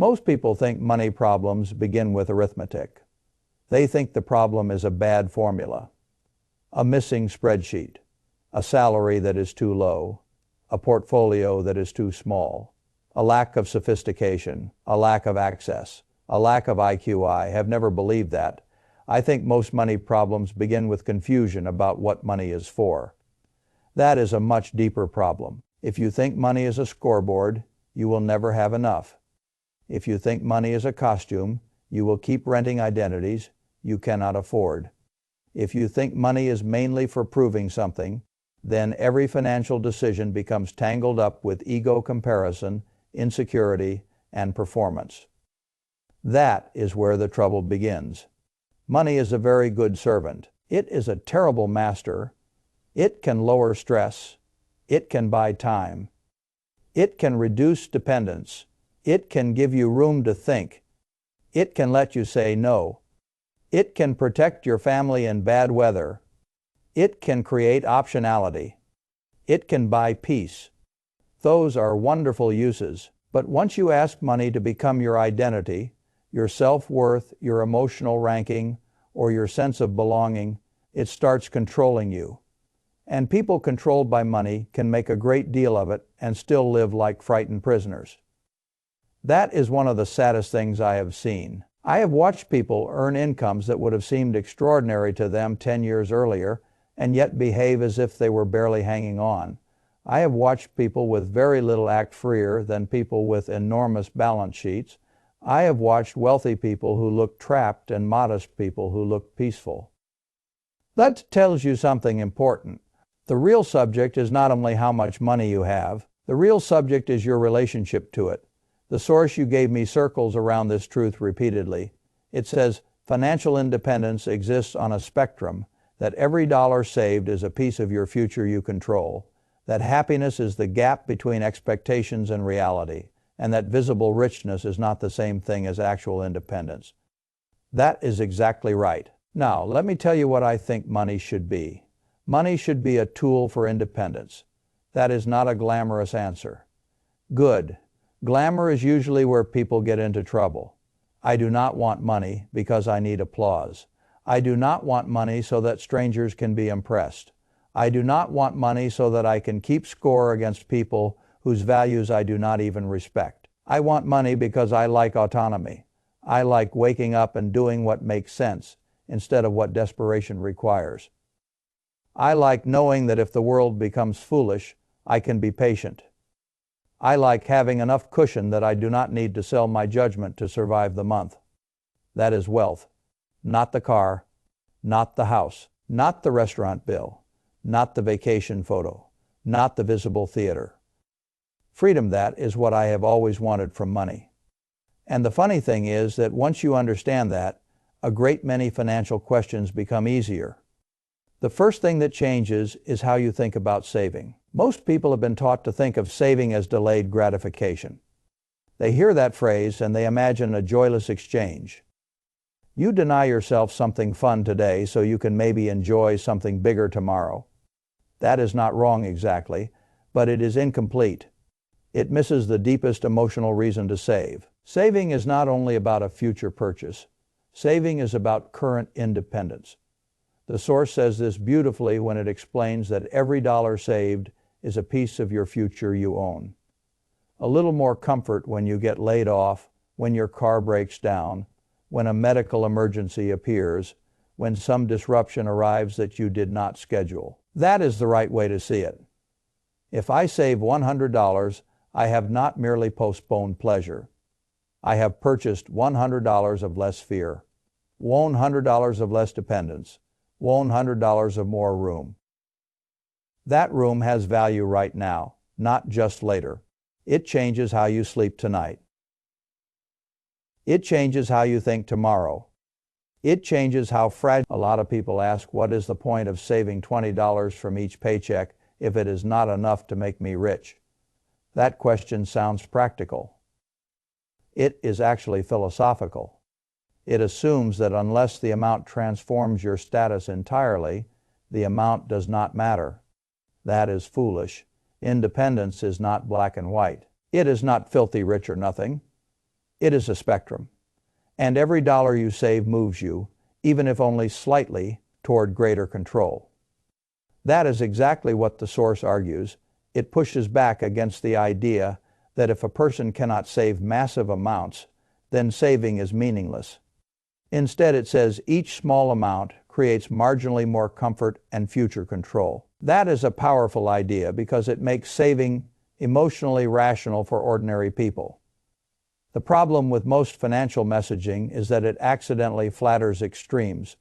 Most people think money problems begin with arithmetic. They think the problem is a bad formula, a missing spreadsheet, a salary that is too low, a portfolio that is too small, a lack of sophistication, a lack of access, a lack of IQ. I have never believed that. I think most money problems begin with confusion about what money is for. That is a much deeper problem. If you think money is a scoreboard, you will never have enough. If you think money is a costume, you will keep renting identities you cannot afford. If you think money is mainly for proving something, then every financial decision becomes tangled up with ego comparison, insecurity, and performance. That is where the trouble begins. Money is a very good servant. It is a terrible master. It can lower stress. It can buy time. It can reduce dependence. It can give you room to think. It can let you say no. It can protect your family in bad weather. It can create optionality. It can buy peace. Those are wonderful uses, but once you ask money to become your identity, your self-worth, your emotional ranking, or your sense of belonging, it starts controlling you. And people controlled by money can make a great deal of it and still live like frightened prisoners. That is one of the saddest things I have seen. I have watched people earn incomes that would have seemed extraordinary to them 10 years earlier and yet behave as if they were barely hanging on. I have watched people with very little act freer than people with enormous balance sheets. I have watched wealthy people who look trapped and modest people who look peaceful. That tells you something important. The real subject is not only how much money you have, the real subject is your relationship to it. The source you gave me circles around this truth repeatedly. It says, financial independence exists on a spectrum, that every dollar saved is a piece of your future you control, that happiness is the gap between expectations and reality, and that visible richness is not the same thing as actual independence. That is exactly right. Now, let me tell you what I think money should be. Money should be a tool for independence. That is not a glamorous answer. Good. Glamour is usually where people get into trouble. I do not want money because I need applause. I do not want money so that strangers can be impressed. I do not want money so that I can keep score against people whose values I do not even respect. I want money because I like autonomy. I like waking up and doing what makes sense instead of what desperation requires. I like knowing that if the world becomes foolish, I can be patient. I like having enough cushion that I do not need to sell my judgment to survive the month. That is wealth. Not the car, not the house, not the restaurant bill, not the vacation photo, not the visible theater. Freedom, that is what I have always wanted from money. And the funny thing is that once you understand that, a great many financial questions become easier. The first thing that changes is how you think about saving. Most people have been taught to think of saving as delayed gratification. They hear that phrase and they imagine a joyless exchange. You deny yourself something fun today so you can maybe enjoy something bigger tomorrow. That is not wrong exactly, but it is incomplete. It misses the deepest emotional reason to save. Saving is not only about a future purchase. Saving is about current independence. The source says this beautifully when it explains that every dollar saved is a piece of your future you own. A little more comfort when you get laid off, when your car breaks down, when a medical emergency appears, when some disruption arrives that you did not schedule. That is the right way to see it. If I save $100, I have not merely postponed pleasure. I have purchased $100 of less fear, $100 of less dependence, $100 of more room. That room has value right now, not just later. It changes how you sleep tonight. It changes how you think tomorrow. It changes how fragile. A lot of people ask, what is the point of saving $20 from each paycheck if it is not enough to make me rich? That question sounds practical. It is actually philosophical. It assumes that unless the amount transforms your status entirely, the amount does not matter. That is foolish. Independence is not black and white. It is not filthy rich or nothing. It is a spectrum. And every dollar you save moves you, even if only slightly, toward greater control. That is exactly what the source argues. It pushes back against the idea that if a person cannot save massive amounts, then saving is meaningless. Instead, it says each small amount creates marginally more comfort and future control. That is a powerful idea because it makes saving emotionally rational for ordinary people. The problem with most financial messaging is that it accidentally flatters extremes.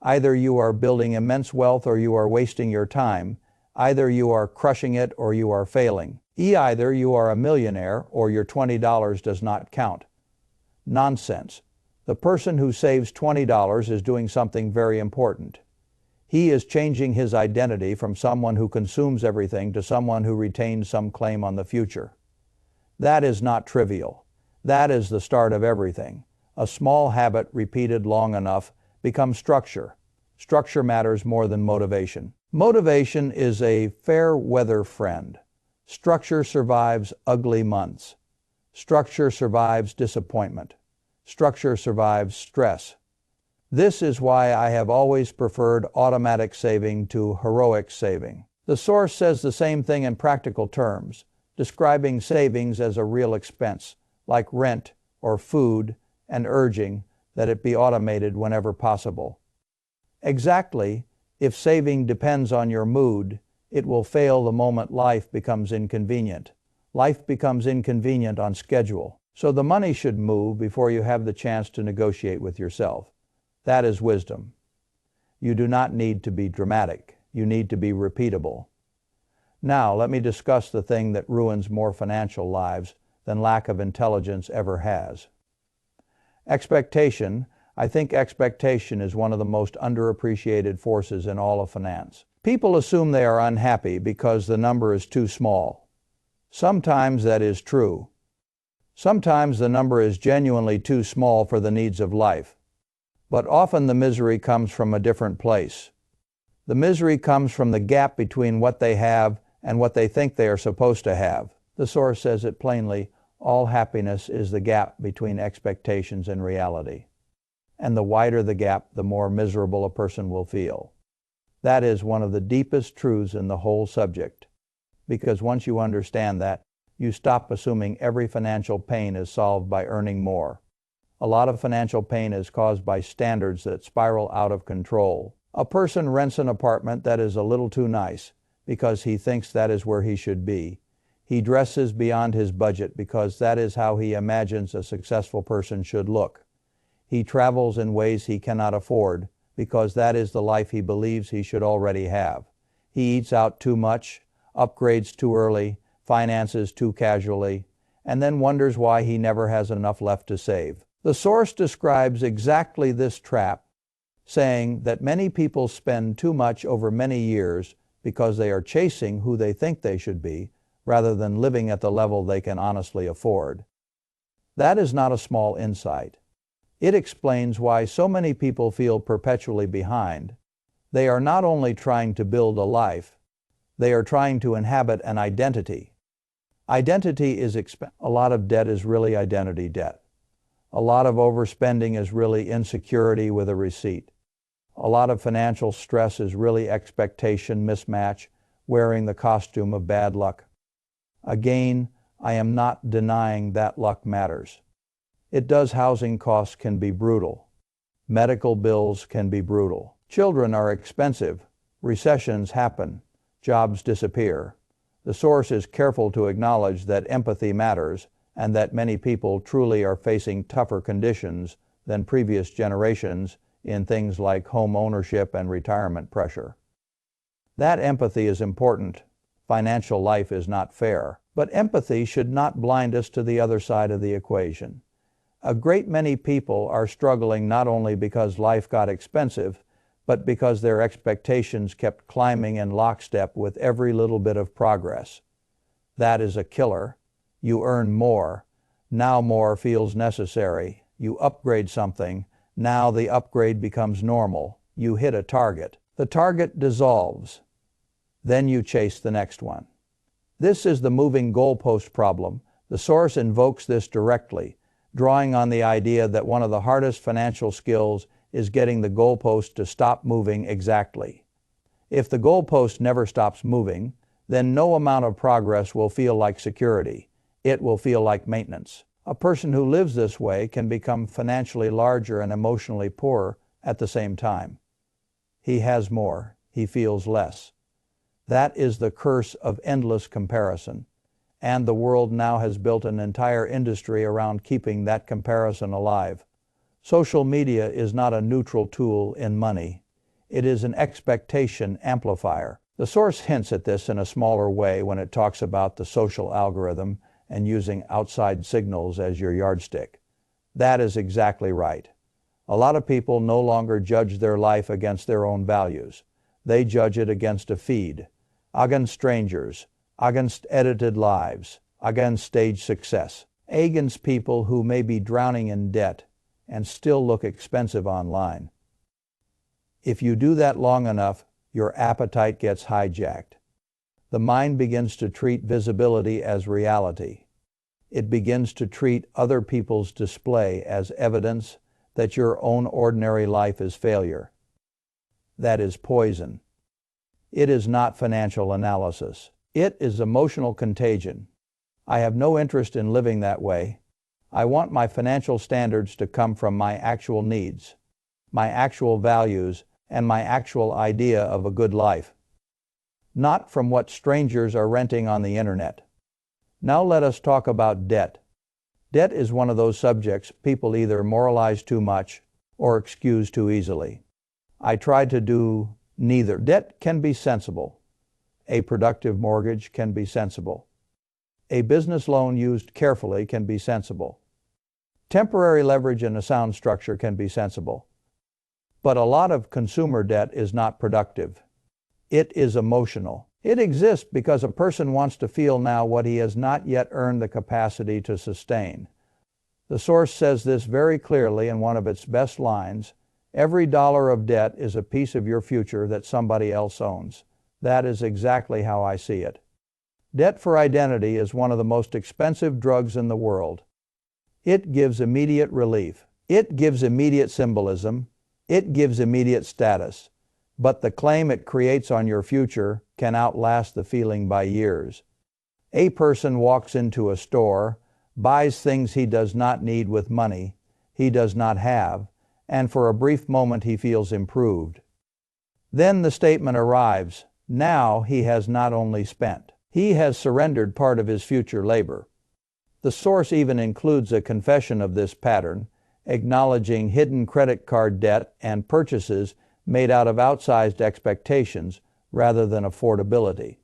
Either you are building immense wealth or you are wasting your time. Either you are crushing it or you are failing. Either you are a millionaire or your $20 does not count. Nonsense. The person who saves $20 is doing something very important. He is changing his identity from someone who consumes everything to someone who retains some claim on the future. That is not trivial. That is the start of everything. A small habit repeated long enough becomes structure. Structure matters more than motivation. Motivation is a fair weather friend. Structure survives ugly months. Structure survives disappointment. Structure survives stress. This is why I have always preferred automatic saving to heroic saving. The source says the same thing in practical terms, describing savings as a real expense, like rent or food, and urging that it be automated whenever possible. Exactly, if saving depends on your mood, it will fail the moment life becomes inconvenient. Life becomes inconvenient on schedule. So the money should move before you have the chance to negotiate with yourself. That is wisdom. You do not need to be dramatic. You need to be repeatable. Now, let me discuss the thing that ruins more financial lives than lack of intelligence ever has. Expectation. I think expectation is one of the most underappreciated forces in all of finance. People assume they are unhappy because the number is too small. Sometimes that is true. Sometimes the number is genuinely too small for the needs of life. But often the misery comes from a different place. The misery comes from the gap between what they have and what they think they are supposed to have. The source says it plainly, all happiness is the gap between expectations and reality. And the wider the gap, the more miserable a person will feel. That is one of the deepest truths in the whole subject. Because once you understand that, you stop assuming every financial pain is solved by earning more. A lot of financial pain is caused by standards that spiral out of control. A person rents an apartment that is a little too nice because he thinks that is where he should be. He dresses beyond his budget because that is how he imagines a successful person should look. He travels in ways he cannot afford because that is the life he believes he should already have. He eats out too much, upgrades too early, finances too casually, and then wonders why he never has enough left to save. The source describes exactly this trap, saying that many people spend too much over many years because they are chasing who they think they should be, rather than living at the level they can honestly afford. That is not a small insight. It explains why so many people feel perpetually behind. They are not only trying to build a life, they are trying to inhabit an identity. Identity is a lot of debt is really identity debt. A lot of overspending is really insecurity with a receipt. A lot of financial stress is really expectation mismatch, wearing the costume of bad luck. Again, I am not denying that luck matters. It does. Housing costs can be brutal. Medical bills can be brutal. Children are expensive. Recessions happen. Jobs disappear. The source is careful to acknowledge that empathy matters and that many people truly are facing tougher conditions than previous generations in things like home ownership and retirement pressure. That empathy is important. Financial life is not fair, but empathy should not blind us to the other side of the equation. A great many people are struggling not only because life got expensive, but because their expectations kept climbing in lockstep with every little bit of progress. That is a killer. You earn more. Now more feels necessary. You upgrade something. Now the upgrade becomes normal. You hit a target. The target dissolves. Then you chase the next one. This is the moving goalpost problem. The source invokes this directly. drawing on the idea that one of the hardest financial skills is getting the goalpost to stop moving exactly. If the goalpost never stops moving, then no amount of progress will feel like security. It will feel like maintenance. A person who lives this way can become financially larger and emotionally poorer at the same time. He has more, he feels less. That is the curse of endless comparison, and the world now has built an entire industry around keeping that comparison alive. Social media is not a neutral tool in money. It is an expectation amplifier. The source hints at this in a smaller way when it talks about the social algorithm and using outside signals as your yardstick. That is exactly right. A lot of people no longer judge their life against their own values. They judge it against a feed, against strangers, against edited lives, against stage success, against people who may be drowning in debt and still look expensive online. If you do that long enough, your appetite gets hijacked. The mind begins to treat visibility as reality. It begins to treat other people's display as evidence that your own ordinary life is failure. That is poison. It is not financial analysis. It is emotional contagion. I have no interest in living that way. I want my financial standards to come from my actual needs, my actual values, and my actual idea of a good life, not from what strangers are renting on the internet. Now let us talk about debt. Debt is one of those subjects people either moralize too much or excuse too easily. I try to do neither. Debt can be sensible. A productive mortgage can be sensible. A business loan used carefully can be sensible. Temporary leverage in a sound structure can be sensible. But a lot of consumer debt is not productive. It is emotional. It exists because a person wants to feel now what he has not yet earned the capacity to sustain. The source says this very clearly in one of its best lines: every dollar of debt is a piece of your future that somebody else owns. That is exactly how I see it. Debt for identity is one of the most expensive drugs in the world. It gives immediate relief. It gives immediate symbolism. It gives immediate status. But the claim it creates on your future can outlast the feeling by years. A person walks into a store, buys things he does not need with money he does not have, and for a brief moment he feels improved. Then the statement arrives: now he has not only spent, he has surrendered part of his future labor. The source even includes a confession of this pattern, acknowledging hidden credit card debt and purchases made out of outsized expectations rather than affordability.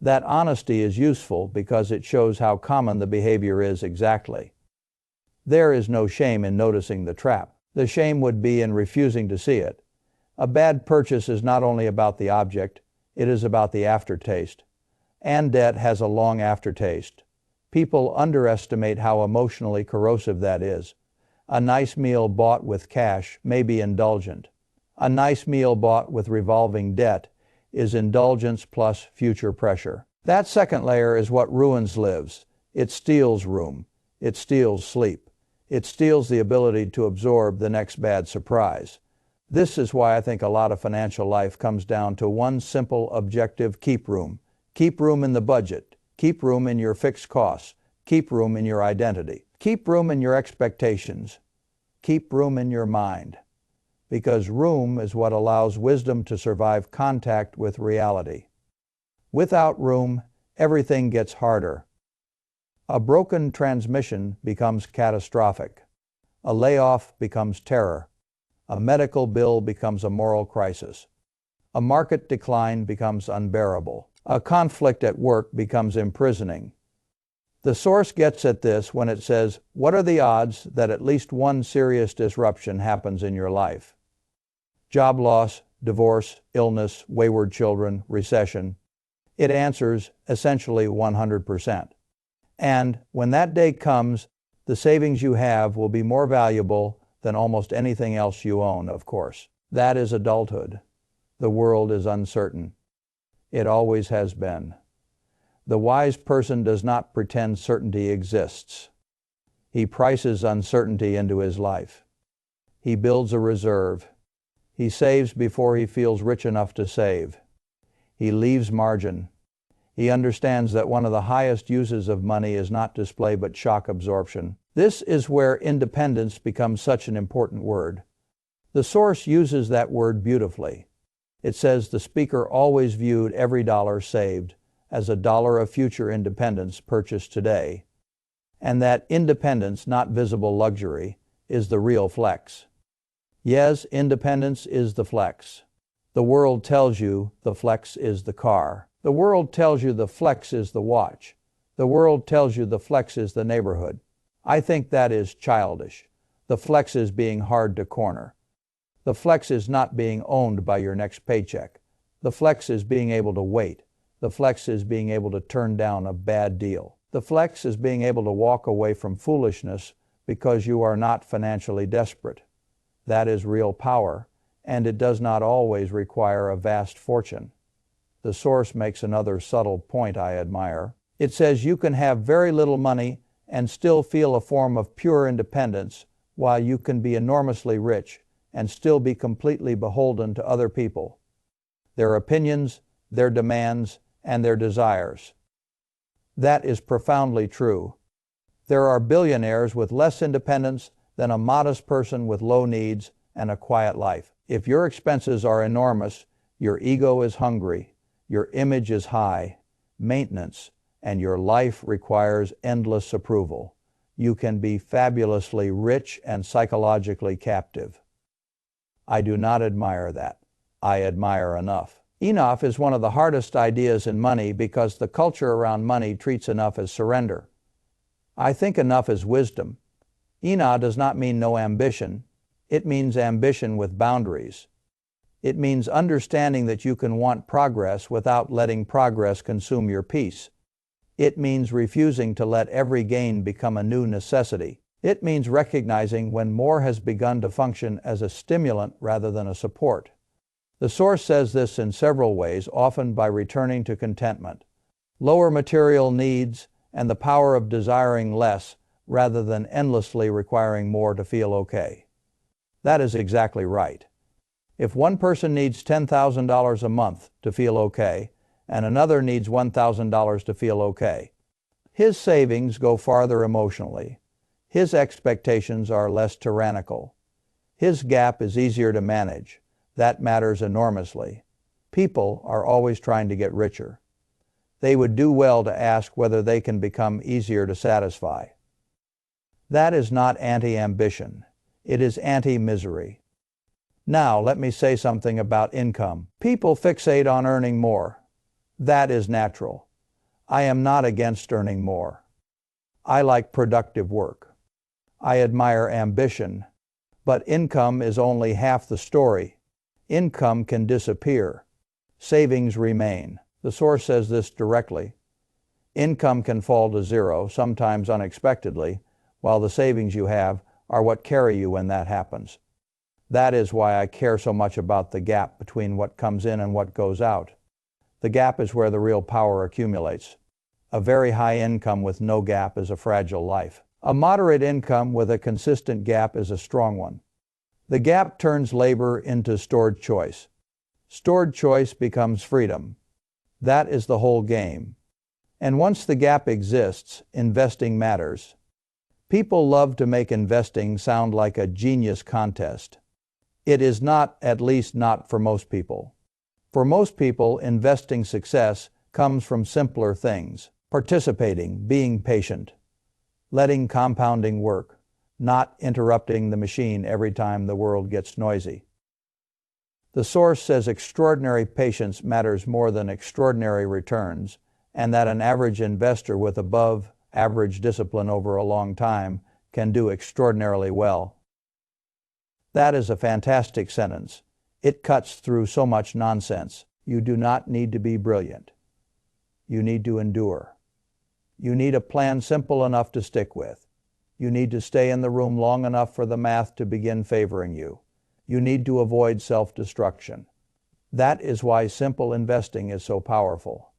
That honesty is useful because it shows how common the behavior is exactly. There is no shame in noticing the trap. The shame would be in refusing to see it. A bad purchase is not only about the object, it is about the aftertaste. And debt has a long aftertaste. People underestimate how emotionally corrosive that is. A nice meal bought with cash may be indulgent. A nice meal bought with revolving debt is indulgence plus future pressure. That second layer is what ruins lives. It steals room. It steals sleep. It steals the ability to absorb the next bad surprise. This is why I think a lot of financial life comes down to one simple objective: keep room. Keep room in the budget. Keep room in your fixed costs. Keep room in your identity. Keep room in your expectations. Keep room in your mind. Because room is what allows wisdom to survive contact with reality. Without room, everything gets harder. A broken transmission becomes catastrophic. A layoff becomes terror. A medical bill becomes a moral crisis. A market decline becomes unbearable. A conflict at work becomes imprisoning. The source gets at this when it says, what are the odds that at least one serious disruption happens in your life? Job loss, divorce, illness, wayward children, recession. It answers essentially 100%. And when that day comes, the savings you have will be more valuable than almost anything else you own, of course. That is adulthood. The world is uncertain. It always has been. The wise person does not pretend certainty exists. He prices uncertainty into his life. He builds a reserve. He saves before he feels rich enough to save. He leaves margin. He understands that one of the highest uses of money is not display but shock absorption. This is where independence becomes such an important word. The source uses that word beautifully. It says the speaker always viewed every dollar saved as a dollar of future independence purchased today, and that independence, not visible luxury, is the real flex. Yes, independence is the flex. The world tells you the flex is the car. The world tells you the flex is the watch. The world tells you the flex is the neighborhood. I think that is childish. The flex is being hard to corner. The flex is not being owned by your next paycheck. The flex is being able to wait. The flex is being able to turn down a bad deal. The flex is being able to walk away from foolishness because you are not financially desperate. That is real power, and it does not always require a vast fortune. The source makes another subtle point I admire. It says you can have very little money and still feel a form of pure independence, while you can be enormously rich and still be completely beholden to other people, their opinions, their demands, and their desires. That is profoundly true. There are billionaires with less independence than a modest person with low needs and a quiet life. If your expenses are enormous, your ego is hungry, your image is high, maintenance, and your life requires endless approval, you can be fabulously rich and psychologically captive. I do not admire that. I admire enough. Enough is one of the hardest ideas in money because the culture around money treats enough as surrender. I think enough is wisdom. Enough does not mean no ambition. It means ambition with boundaries. It means understanding that you can want progress without letting progress consume your peace. It means refusing to let every gain become a new necessity. It means recognizing when more has begun to function as a stimulant rather than a support. The source says this in several ways, often by returning to contentment, lower material needs, and the power of desiring less rather than endlessly requiring more to feel okay. That is exactly right. If one person needs $10,000 a month to feel okay, and another needs $1,000 to feel okay, his savings go farther emotionally. His expectations are less tyrannical. His gap is easier to manage. That matters enormously. People are always trying to get richer. They would do well to ask whether they can become easier to satisfy. That is not anti-ambition. It is anti-misery. Now, let me say something about income. People fixate on earning more. That is natural. I am not against earning more. I like productive work. I admire ambition. But income is only half the story. Income can disappear. Savings remain. The source says this directly. Income can fall to zero, sometimes unexpectedly, while the savings you have are what carry you when that happens. That is why I care so much about the gap between what comes in and what goes out. The gap is where the real power accumulates. A very high income with no gap is a fragile life. A moderate income with a consistent gap is a strong one. The gap turns labor into stored choice. Stored choice becomes freedom. That is the whole game. And once the gap exists, investing matters. People love to make investing sound like a genius contest. It is not, at least not for most people. For most people, investing success comes from simpler things: participating, being patient, letting compounding work, not interrupting the machine every time the world gets noisy. The source says extraordinary patience matters more than extraordinary returns, and that an average investor with above average discipline over a long time can do extraordinarily well. That is a fantastic sentence. It cuts through so much nonsense. You do not need to be brilliant. You need to endure. You need a plan simple enough to stick with. You need to stay in the room long enough for the math to begin favoring you. You need to avoid self-destruction. That is why simple investing is so powerful.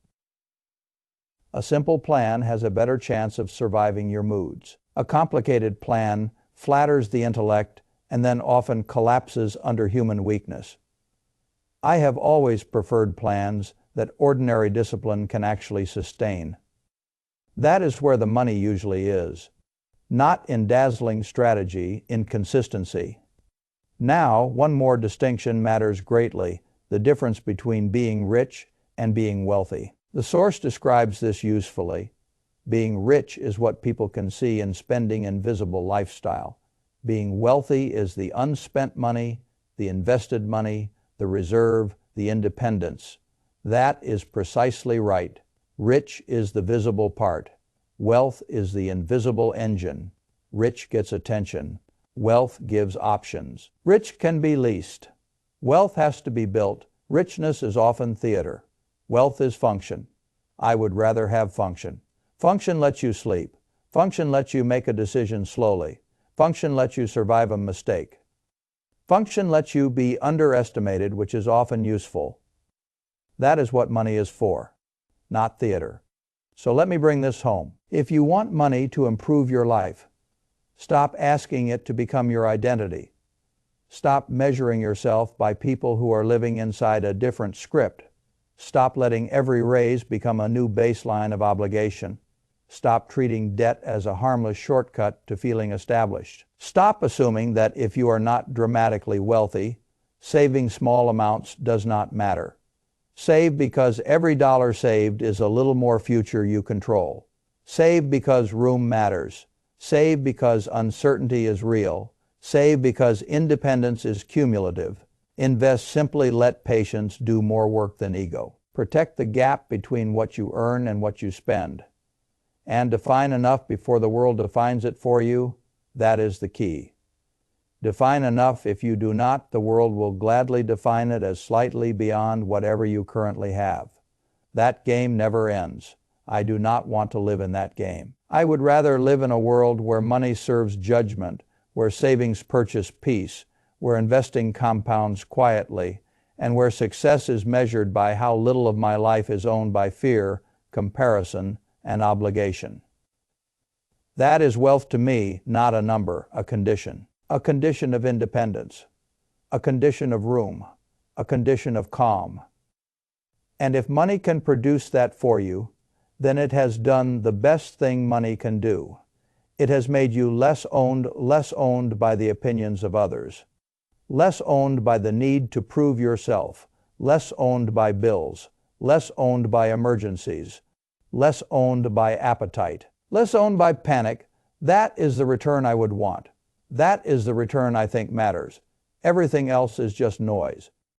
A simple plan has a better chance of surviving your moods. A complicated plan flatters the intellect and then often collapses under human weakness. I have always preferred plans that ordinary discipline can actually sustain. That is where the money usually is, not in dazzling strategy, in consistency. Now, one more distinction matters greatly: the difference between being rich and being wealthy. The source describes this usefully. Being rich is what people can see in spending and visible lifestyle. Being wealthy is the unspent money, the invested money, the reserve, the independence. That is precisely right. Rich is the visible part. Wealth is the invisible engine. Rich gets attention. Wealth gives options. Rich can be leased. Wealth has to be built. Richness is often theater. Wealth is function. I would rather have function. Function lets you sleep. Function lets you make a decision slowly. Function lets you survive a mistake. Function lets you be underestimated, which is often useful. That is what money is for, not theater. So let me bring this home. If you want money to improve your life, stop asking it to become your identity. Stop measuring yourself by people who are living inside a different script. Stop letting every raise become a new baseline of obligation. Stop treating debt as a harmless shortcut to feeling established. Stop assuming that if you are not dramatically wealthy, saving small amounts does not matter. Save because every dollar saved is a little more future you control. Save because room matters. Save because uncertainty is real. Save because independence is cumulative. Invest, simply let patience do more work than ego. Protect the gap between what you earn and what you spend. And define enough before the world defines it for you. That is the key. Define enough. If you do not, the world will gladly define it as slightly beyond whatever you currently have. That game never ends. I do not want to live in that game. I would rather live in a world where money serves judgment, where savings purchase peace, where investing compounds quietly, and where success is measured by how little of my life is owned by fear, comparison, and obligation. That is wealth to me, not a number, a condition. A condition of independence, a condition of room, a condition of calm. And if money can produce that for you, then it has done the best thing money can do. It has made you less owned by the opinions of others, less owned by the need to prove yourself, less owned by bills, less owned by emergencies, less owned by appetite, less owned by panic. That is the return I would want. That is the return I think matters. Everything else is just noise.